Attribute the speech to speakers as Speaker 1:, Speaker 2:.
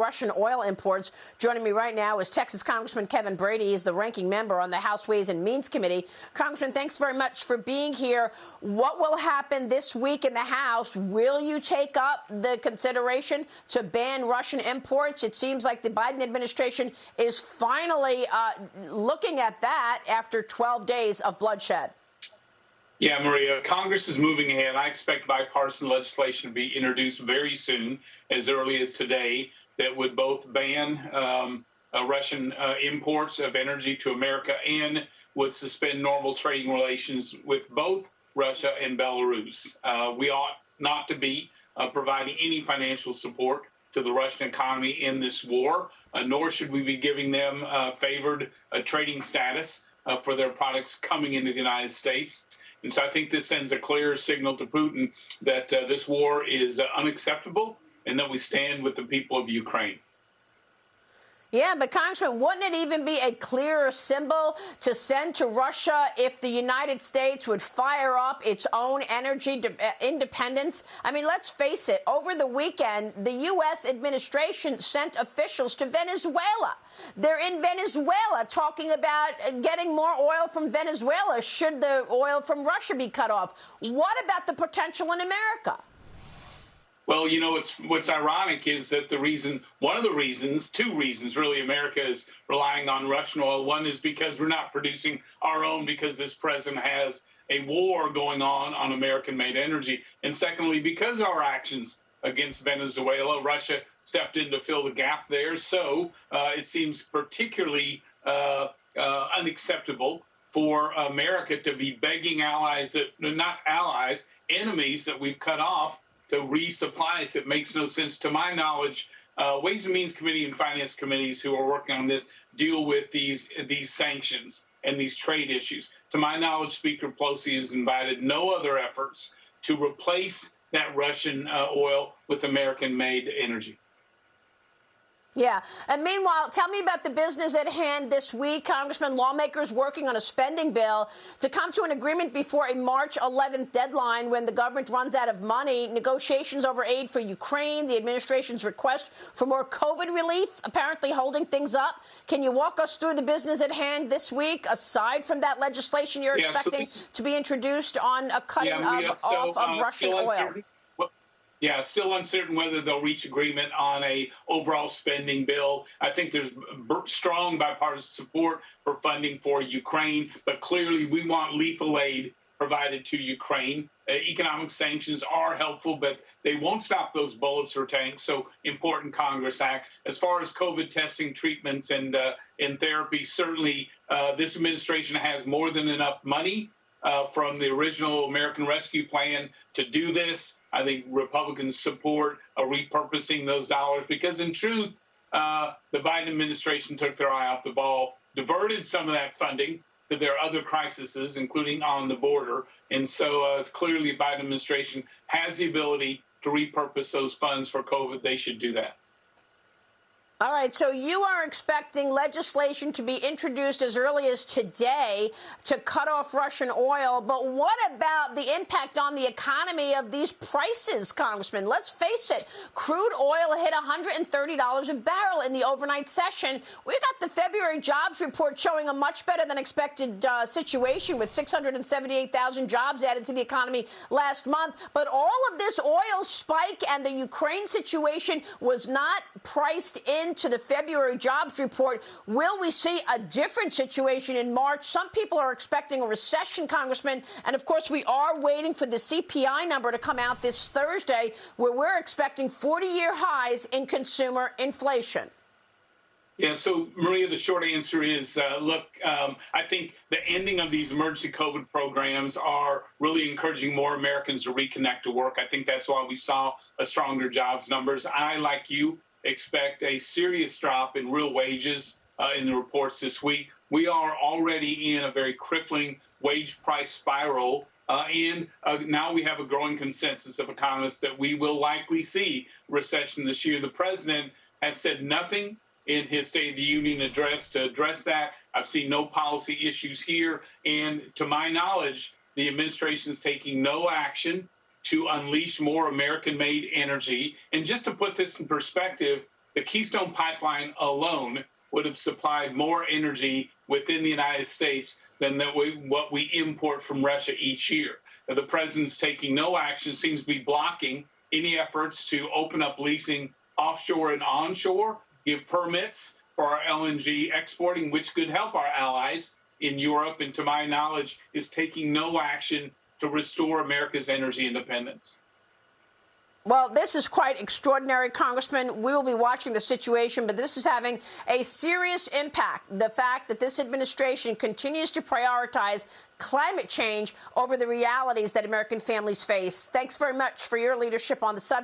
Speaker 1: Russian oil imports. Joining me right now is Texas Congressman Kevin Brady. He's the ranking member on the House Ways and Means Committee. Congressman, thanks very much for being here. What will happen this week in the House? Will you take up the consideration to ban Russian imports? It seems like the Biden administration is finally looking at that after 12 days of bloodshed.
Speaker 2: Yeah, Maria, Congress is moving ahead. I expect bipartisan legislation to be introduced very soon, as early as today, that would both ban Russian imports of energy to America and would suspend normal trading relations with both Russia and Belarus. We ought not to be providing any financial support to the Russian economy in this war, nor should we be giving them favored trading status for their products coming into the United States. And so I think this sends a clear signal to Putin that this war is unacceptable and that we stand with the people of Ukraine.
Speaker 1: Yeah, but Congressman, wouldn't it even be a clearer symbol to send to Russia if the United States would fire up its own energy independence? I mean, let's face it, over the weekend, the U.S. administration sent officials to Venezuela. They're in Venezuela talking about getting more oil from Venezuela should the oil from Russia be cut off. What about the potential in America?
Speaker 2: Well, you know, what's ironic is that two reasons really, America is relying on Russian oil. One is because we're not producing our own because this president has a war going on American-made energy. And secondly, because our actions against Venezuela, Russia stepped in to fill the gap there. So it seems particularly unacceptable for America to be begging enemies that we've cut off to resupply us. It makes no sense. To my knowledge, Ways and Means Committee and Finance Committees who are working on this deal with these sanctions and these trade issues. To my knowledge, Speaker Pelosi has invited no other efforts to replace that Russian oil with American-made energy.
Speaker 1: Yeah. And meanwhile, tell me about the business at hand this week. Congressman, lawmakers working on a spending bill to come to an agreement before a March 11th deadline when the government runs out of money. Negotiations over aid for Ukraine, the administration's request for more COVID relief, apparently holding things up. Can you walk us through the business at hand this week, aside from that legislation you're expecting to be introduced on a cutting off of Russian oil?
Speaker 2: Yeah, still uncertain whether they'll reach agreement on a overall spending bill. I think there's strong bipartisan support for funding for Ukraine, but clearly we want lethal aid provided to Ukraine. Economic sanctions are helpful, but they won't stop those bullets or tanks. So important Congress act. As far as COVID testing, treatments, and therapy, certainly this administration has more than enough money from the original American Rescue Plan to do this. I think Republicans support repurposing those dollars because, in truth, the Biden administration took their eye off the ball, diverted some of that funding to their other crises, including on the border. And so it's clearly the Biden administration has the ability to repurpose those funds for COVID. They should do that.
Speaker 1: All right, so you are expecting legislation to be introduced as early as today to cut off Russian oil. But what about the impact on the economy of these prices, Congressman? Let's face it, crude oil hit $130 a barrel in the overnight session. We got the February jobs report showing a much better than expected situation with 678,000 jobs added to the economy last month. But all of this oil spike and the Ukraine situation was not priced into the February jobs report. Will we see a different situation in March? Some people are expecting a recession, Congressman. And, of course, we are waiting for the CPI number to come out this Thursday, where we're expecting 40-year highs in consumer inflation.
Speaker 2: Yeah, so, Maria, the short answer is, look, I think the ending of these emergency COVID programs are really encouraging more Americans to reconnect to work. I think that's why we saw a stronger jobs numbers. I, like you, expect a serious drop in real wages in the reports this week. We are already in a very crippling wage price spiral. And now we have a growing consensus of economists that we will likely see recession this year. The president has said nothing in his State of the Union address to address that. I've seen no policy issues here. And to my knowledge, the administration is taking no action to unleash more American-made energy. And just to put this in perspective, The Keystone Pipeline alone would have supplied more energy within the United States than what we import from Russia each year. The president's taking no action, seems to be blocking any efforts to open up leasing offshore and onshore, give permits for our LNG exporting, which could help our allies in Europe, and to my knowledge, is taking no action to restore America's energy independence.
Speaker 1: Well, this is quite extraordinary, Congressman. We will be watching the situation, but this is having a serious impact. The fact that this administration continues to prioritize climate change over the realities that American families face. Thanks very much for your leadership on the subject.